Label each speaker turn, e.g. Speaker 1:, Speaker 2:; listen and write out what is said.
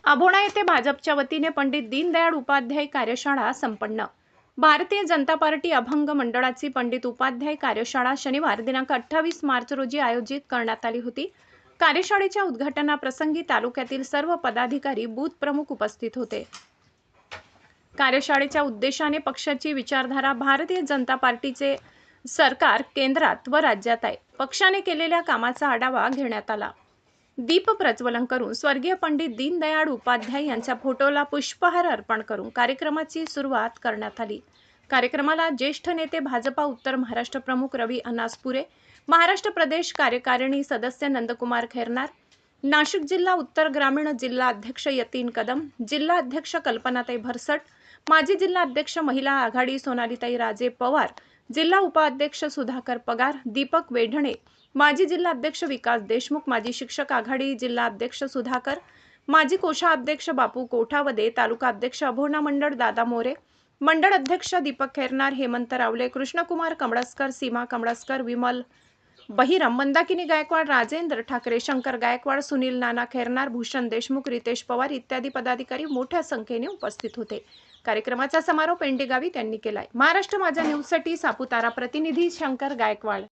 Speaker 1: अभोणा येथे भाजपच्या वतीने पंडित दीनदयाळ उपाध्याय कार्यशाळा संपन्न। भारतीय जनता पार्टी अभंग मंडळाची पंडित उपाध्याय कार्यशाळा शनिवार दिनांक 28 मार्च रोजी आयोजित करण्यात आली होती। कार्यशाळेच्या उद्घाटनाप्रसंगी तालुक्यातील सर्व पदाधिकारी बूथ प्रमुख उपस्थित होते। कार्यशाळेच्या उद्देशाने पक्षाची विचारधारा भारतीय जनता पार्टीचे सरकार केंद्रात व राज्यात आहे, पक्षाने केलेल्या कामाचा आढावा घेण्यात आला। दीप प्रज्वलन करून स्वर्गीय पंडित दीनदयाळ उपाध्याय यांच्या फोटोला पुष्पहार अर्पण करून कार्यक्रमाची सुरुवात करण्यात आली। कार्यक्रमाला ज्येष्ठ नेते भाजपा उत्तर महाराष्ट्र प्रमुख रवी अनासपुरे, महाराष्ट्र प्रदेश कार्यकारिणी सदस्य नंदकुमार खैरनार, नाशिक जिल्हा उत्तर ग्रामीण जिल्हा अध्यक्ष यतीन कदम, जिल्हा अध्यक्ष कल्पनाताई भरसट, माजी जिल्हा अध्यक्ष महिला आघाडी सोनालीताई राजे पवार, जिल्हा उपाध्यक्ष सुधाकर पगार, दीपक वेढणे, माजी जिल्हा अध्यक्ष विकास देशमुख, माजी शिक्षक आघाडी जिल्हा अध्यक्ष सुधाकर, माजी कोषाध्यक्ष बापू कोठावदे, तालुका अध्यक्ष अभोणा मंडळ दादा मोरे, मंडळ अध्यक्ष दीपक खैरनार, हेमंत रावले, कृष्णकुमार कमळसकर, सीमा कमळसकर, विमल बहिरम, मंदाकिनी गायकवाड, राजेंद्र ठाकरे, शंकर गायकवाड, सुनील नाना खैरनार, भूषण देशमुख, रितेश पवार इत्यादी पदाधिकारी मोठ्या संख्येने उपस्थित होते। कार्यक्रमाचा समारोप पेंडेगावी त्यांनी केलाय। महाराष्ट्र माझा न्यूजसाठी सापुतारा प्रतिनिधी शंकर गायकवाड।